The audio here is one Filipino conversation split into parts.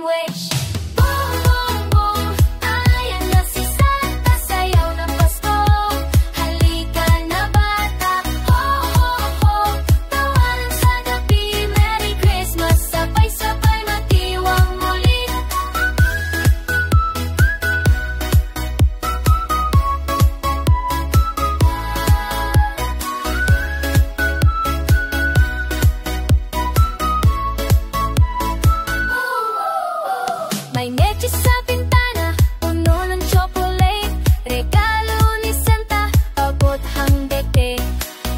wish. Boom, boom, boom, ayan na si Santa, sayaw ng Pasko. Halika na bata, ho, ho, ho, tawanan sa gabi. Merry Christmas, sabay-sabay magdiwang muli. May meche sa bintana, puno ng chocolate. Regalo ni Santa, abot hangdete.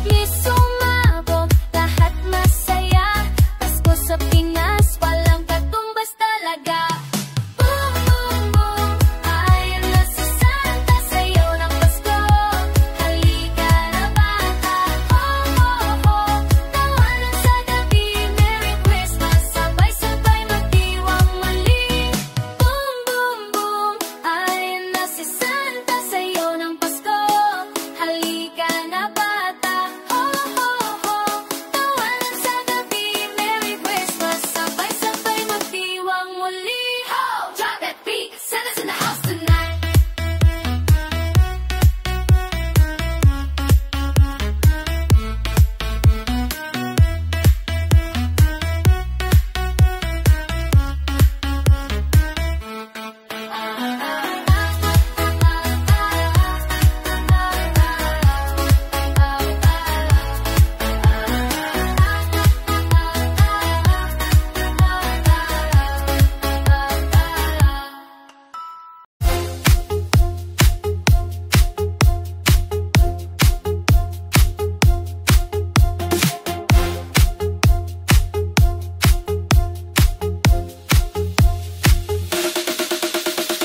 Please sumabog, lahat masaya. Pasko sa Pinas, walang katumbas talaga. Boom, boom, boom, ayan na si Santa, sayaw ng Pasko. Halika na bata, ho, ho, ho, tawanan sa gabi. Merry Christmas, sabay-sabay magdiwang muli. Boom, boom, boom, ayan na si Santa, sayaw ng Pasko. Halika na bata, ho, ho, ho, tawanan sa gabi. Merry Christmas, sabay-sabay magdiwang muli. Ho, drop that beat, Santa's in the house tonight.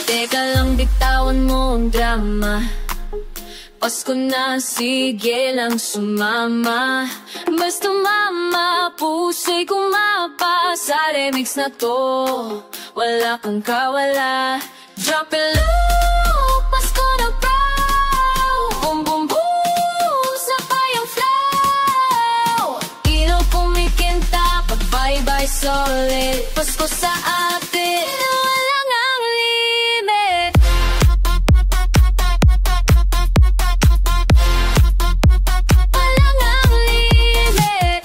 Teka lang, bitawan mo ang drama. Pasko na, sige lang sumama. Basta mama, puso'y kumapa sa remix na to. Wala kang kawala. Drop it low, Pasko na bro. Boom, boom, boom, sabay ang flow. Ilaw kumikinta, pag-bye-bye solid. Pasko sa atin, walang ang limit. Walang ang limit.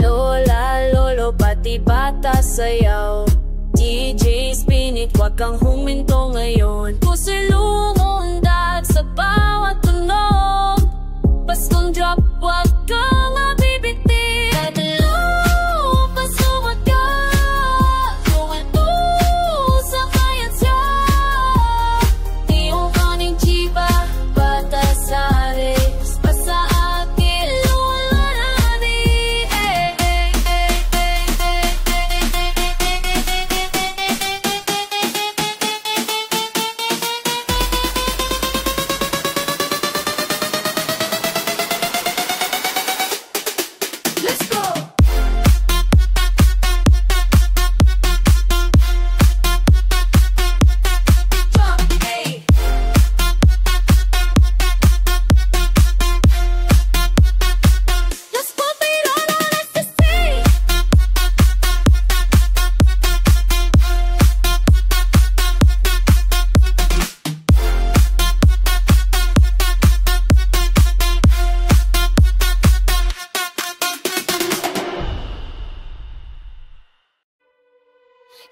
Lola, lolo, pati bata sayaw. DJ spin it, wag kang huminto ngayon. Puso'y lumundag sa bawat tunog. Paskong drop, wag kang mabibigti. Hello, Pasko wag ka. Tuwento sa kayat siya. Tiyong kaning chiba, bata sa res. Basta akin, lula nami. Let's go! Drop, hey! Let's put it on ecstasy!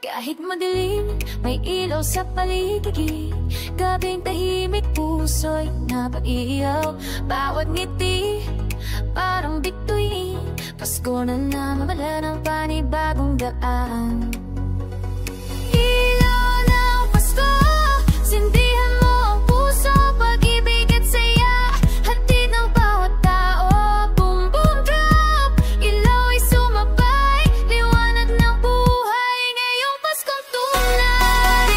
Kahit madilim, may ilaw sa paligid. Gabing tahimik, puso'y napaiyaw. Bawat ngiti, parang bituin. Pasko na naman, wala ng panibagong daan. Ilaw ng Pasko, sindihan mo ang puso, pag-ibig at saya. Hatid ng bawat tao, boom, boom, drop. Ilaw ay sumabay, liwanag ng buhay. Ngayong Paskong tunay.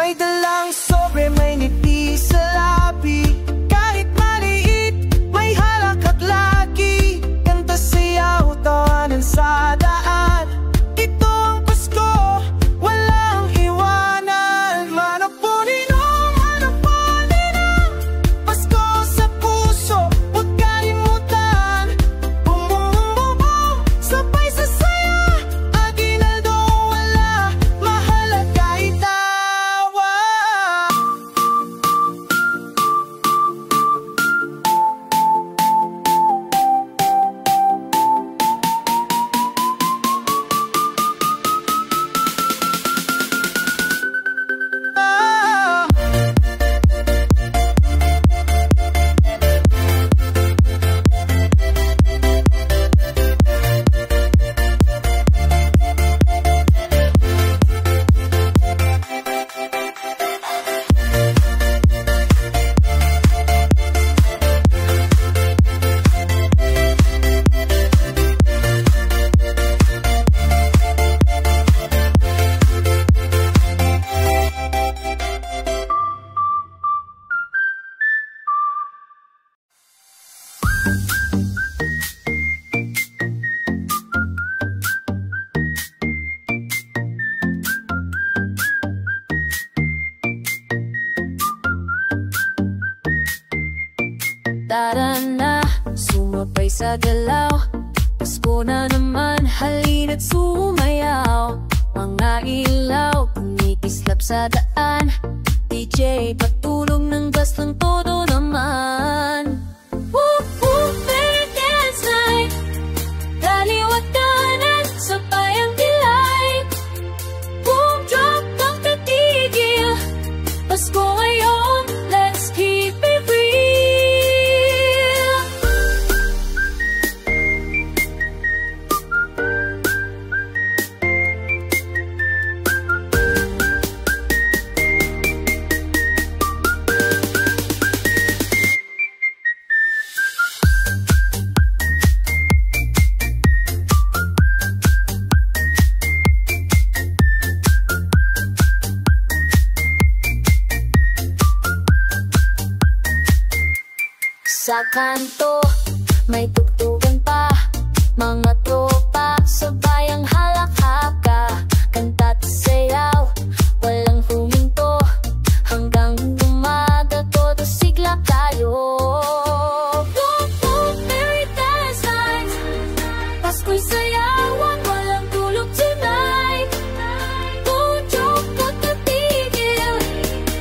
May dalang sobre, may ngiti sa labi. Kahit maliit, may halak at laki. Kanta, sayaw, tawanan sa daan. Ito ang Pasko, walang iwanan. Manapuninong, manapaninang Pasko sa puso, huwag kalimutan. Bumububong, sabay sa saya. Aguinaldo, wala mahalaga itawa. Tara na, sumabay sa galaw. Pasko na naman, halina't sumayaw. Mga ilaw, kumikislap sa daan. DJ, patulog ng gas lang todo naman. Woo, woo, merry dance night. Kaliwat kanan, sabay ang delight. Boom, drop, ang tatigil. Pasko ngayon, let's keep it real. Sa kanto, may tugtugan pa. Mga tropa, sabayang halak-haka. Kanta't sayaw, walang huminto. Hanggang umaga, todo sigla tayo. Boom, boom, merry dance night. Pasko'y sayawan, walang tulog tonight. Boom, joke, at natigil.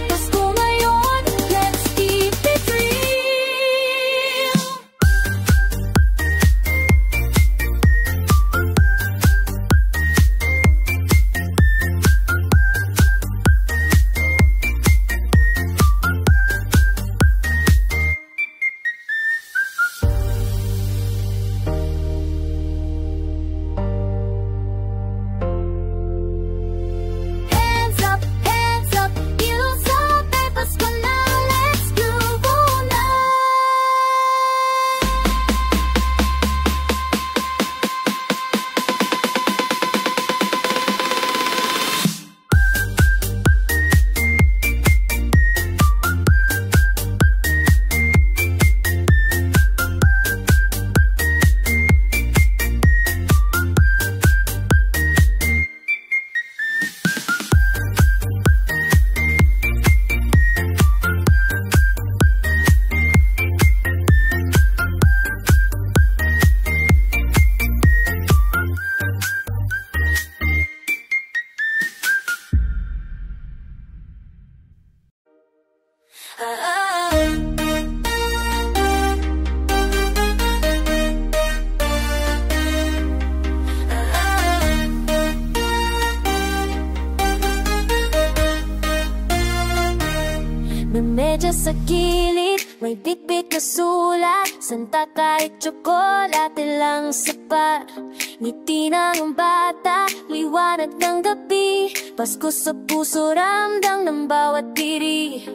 Pasko ngayon, let's keep it real. Hands up, heels up, and Pasko na, let's groove all night. May medyas sa gilid, may bitbit na sulat. Santa kahit tsokolate lang sapat. Ngiti ng bata, liwanag ng gabi. Pasko sa puso, ramdam ng bawat diri.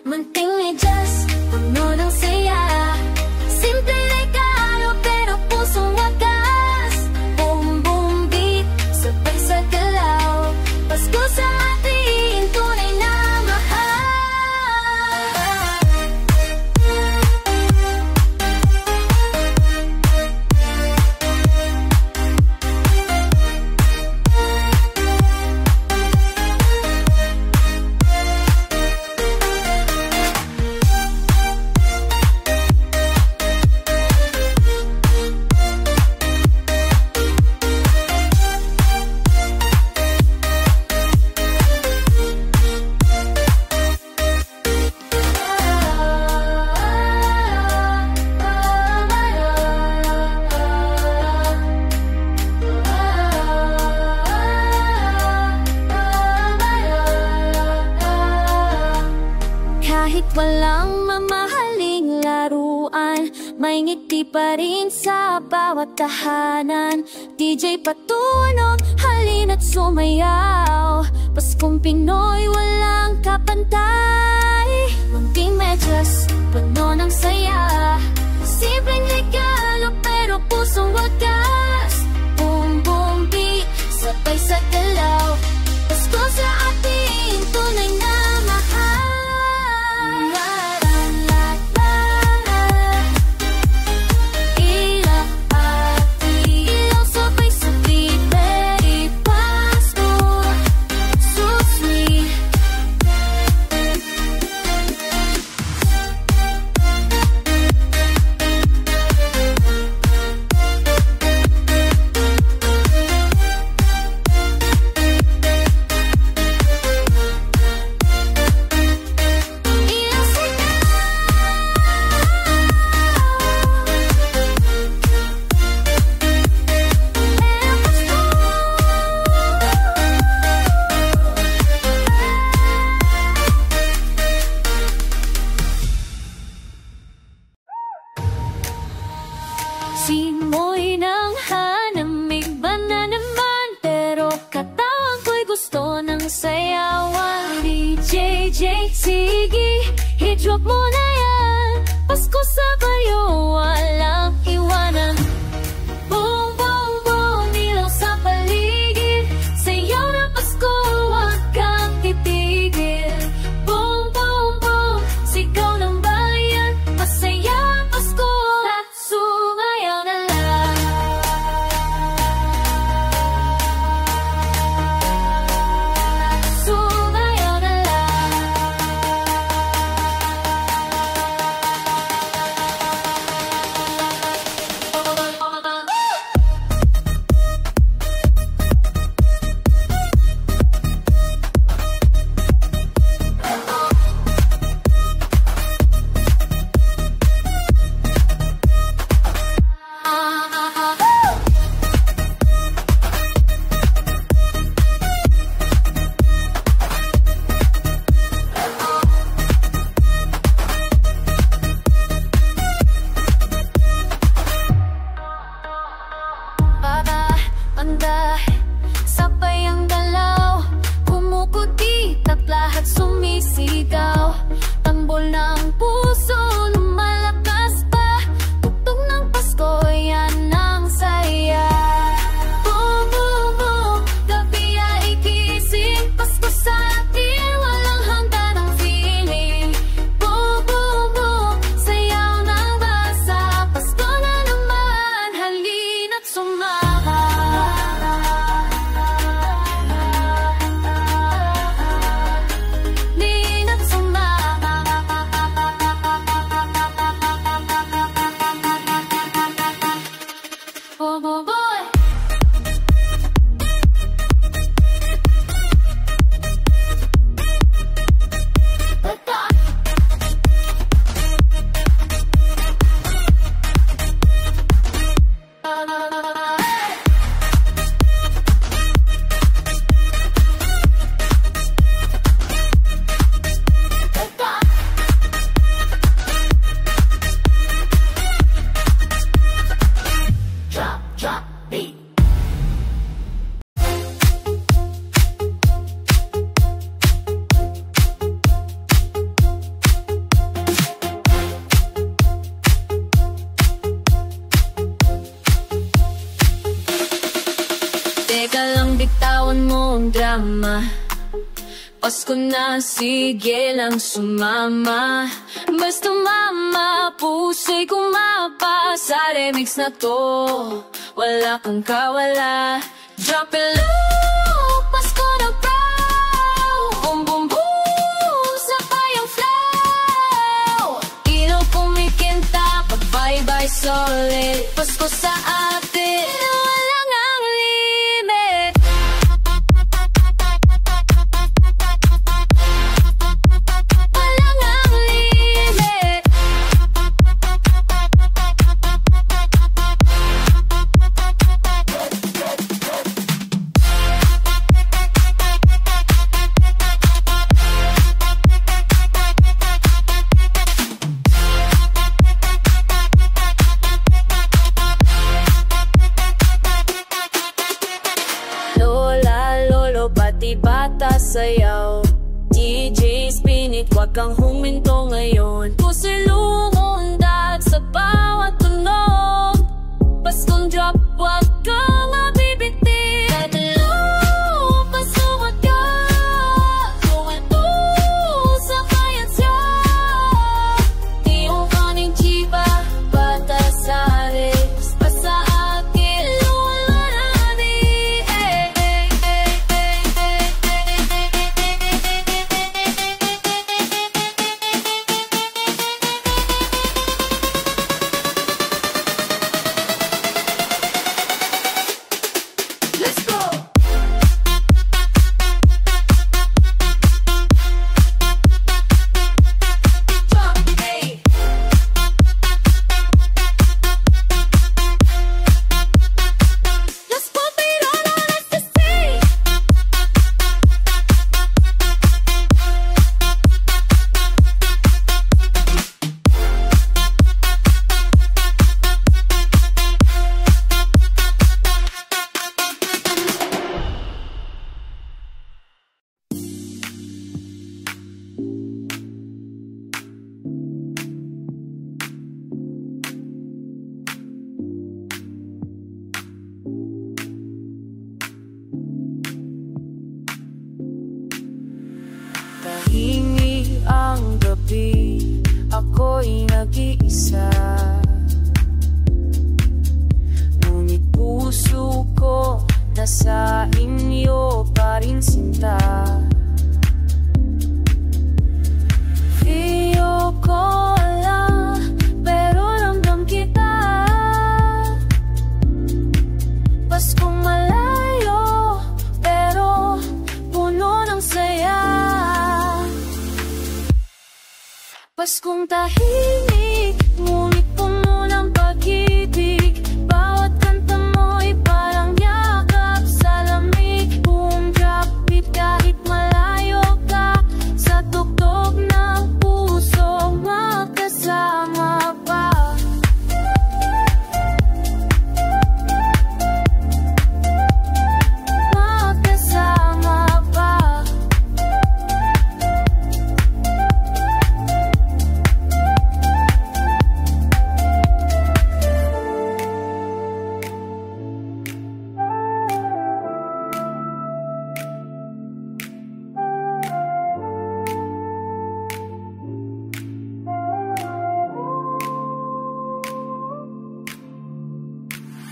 Munting medyas, puno ng saya. Simple regalo pero pusong wagas. Boom boom beat, sabay sa galaw. Pasko sa atin, tunay na Walang mamahaling laruan, may ngiti pa rin sa bawat tahanan. DJ patunog, halina't sumayaw. Paskong Pinoy, walang kapantay. Munting medyas, puno ng saya. Simpleng regalo pero pusong wagas. Boom boom beat, sabay sa galaw. Pasko sa ating tunay na mahal. Simoy ng hanamig ba na naman? Pero katawan ko'y gusto ng sayawan. DJ, sige, i-drop mo na yan. Pasko sa bayo, walang iwanan. Boom, boom, boom, ilaw sa paligid. Sayaw na Pasko, wag kang titigil. Boom, boom, boom, sigaw ng bayan. Masaya Pasko, sumayaw na lang. Sumayaw na lang. Anda, sabay ang galaw, kumukutit at lahat sumisigaw. Tambol ng puso, lumalakas pa. Tugtog ng Pasko, yan ang saya. Boom, boom, boom, gabi ay gising. Pasko sa atin, walang hanggan ng feeling. Boom, boom, boom, sayaw ng basa. Pasko na naman, halina't sumama. Teka lang, bitawan mo ang drama. Pasko na, sige lang sumama. Basta mama, puso'y kumapa. Sa remix na to, wala kang kawala. Drop it low, Pasko na prow. Boom, boom, boom, sabay ang flow. Ilaw kumikinta, pag-bye-bye solid. Pasko sa atin, walang ang limit. Walang ang limit. sayaw. DJ Spinit, wag kang huminto ngayon. Pusilungon dag sa bawat tunog. Paskong drop, wag kang mabibiti. Kadalo, pasukat ka. Tuwento sa kayat siya. Tiyong kaning chiba, batasares. Basta akin lumalani. Let's go! Jump, hey! Let's put it on ecstasy! Tahimik ang gabi, ako'y nag-iisa. Ngunit puso ko nasa inyo pa rin sinta. Di ko alam, pero ramdam kita. Paskong malayo, pero puno ng saya. Paskong tahimik, ngunit puno ng pag-ibig. Bawat kanta mo'y parang yakap sa lamig. Buong drop beat kahit malayo ka. Sa tugtog ng puso, magkasama pa. Magkasama pa.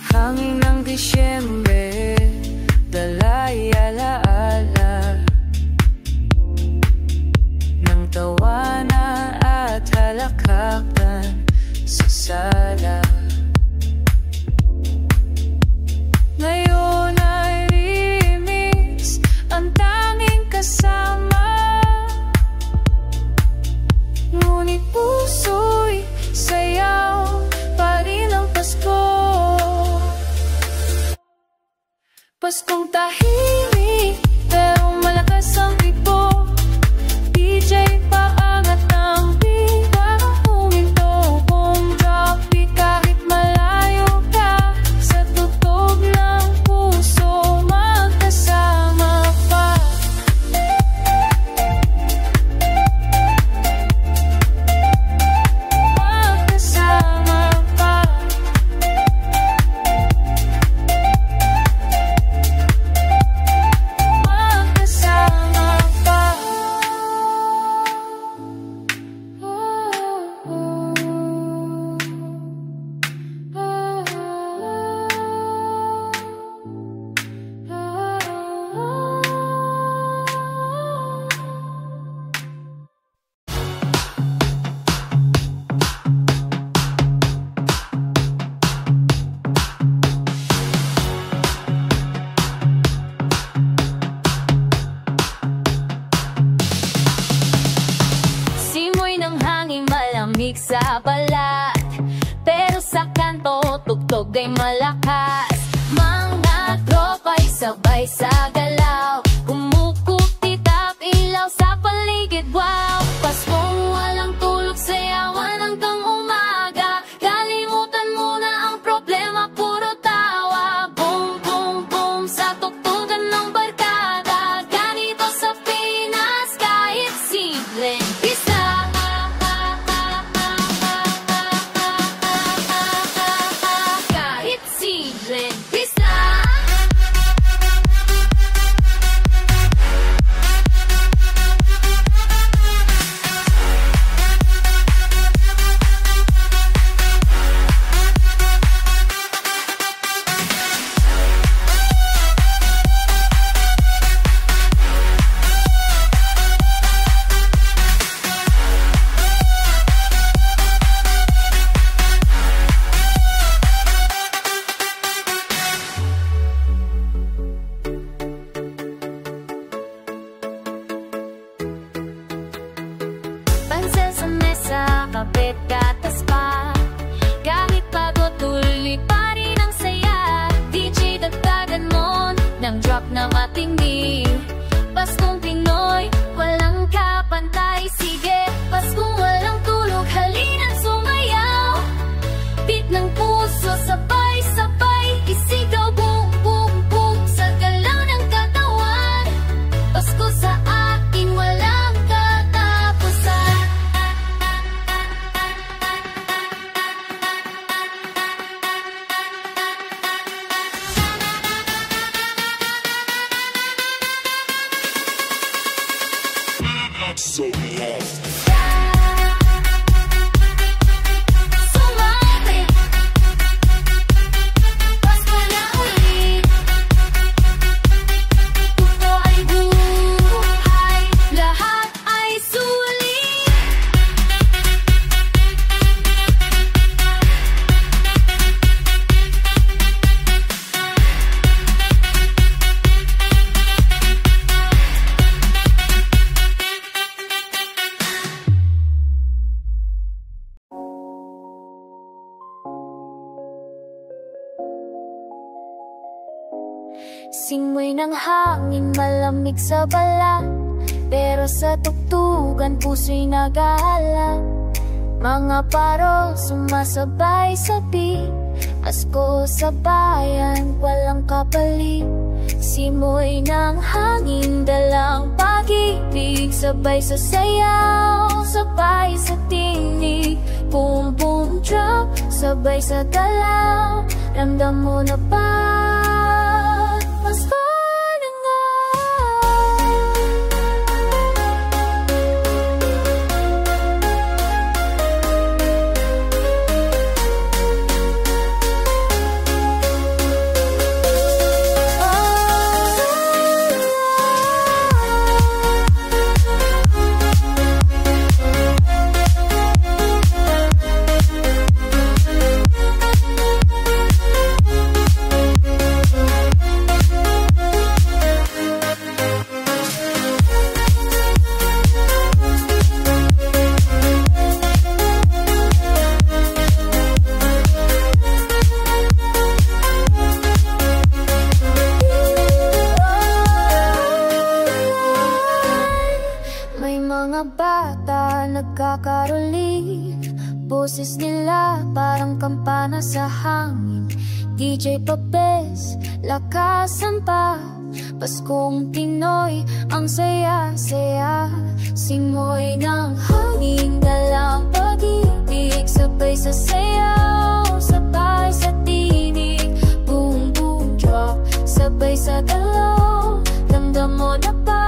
Hangin ng Disyembre, dala'y alaala ng tawanan at halakhakan sa sala. Ngayon ay remix, ang tanging kasama. Ngunit puso'y sayaw pa rin ang Pasko. Paskong tahimik, pero malakas ang ritmo. DJ paangat ng beat, wag kang huminto. Kung drop beat kahit malayo ka. Sa tugtog ng puso, magkasama pa. Magkasama pa. Magkasama pa. Simoy ng hangin malamig sa balat, pero sa kanto tugtog ay malakas. Mga tropa'y sabay sa galaw, kumukutitap ilaw sa paligid. Wow, Paskong walang tulog, sayawan hanggang umaga. Kalimutan mo na ang problema, puro tawa. Boom, boom, boom, sa tugtugan ng barkada. Ganito sa kape, gatas pa. Kahit pagod, tuloy pa rin ang saya. DJ, dagdagan mo ng drop na matindi. Paskong Pinoy, walang kapantay. Sige, Paskong walang tulog, halina't sumayaw. Beat ng puso, sabay-sabay isigaw, boom, boom, boom, sa galaw ng katawan. Pasko sa akin, walang katapusan. So lost. Sumabit, Pasko na ulit. Ito ay buhay, lahat ay sulit. Simoy ng hangin, malamig sa balat, pero sa tugtugan puso'y nag-aalala. Mga paro sumasabay sa beat, Pasko sa bayan, walang kapalit. Simoy ng hangin, dalang pag-ibig, sabay sa sayaw, sabay sa tinig. Boom boom drop, sabay sa galaw. Ramdam mo na ba? Pasko na nga. Nagkakaroli, boses nila parang kampana sa hangin. DJ Papes, lakasan pa. Paskong Pinoy, ang saya-saya. Simoy ng hangin, dalang pag-ibig, sabay sa sayaw, sabay sa tinig. Boom boom drop, sabay sa galaw. Ramdam mo na ba?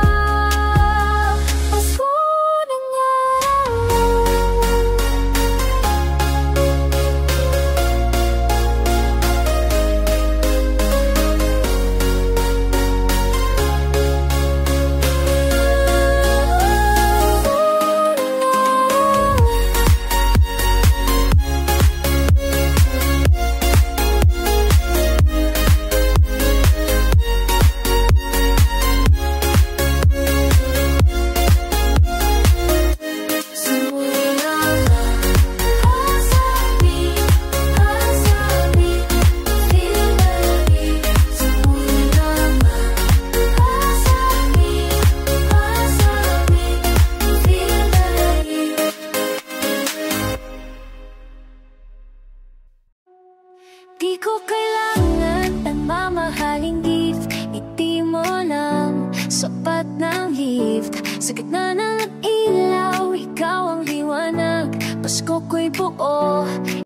Di ko kailangan ng mamahaling gift, ngiti mo lang, sapat ng lift. Sa gitna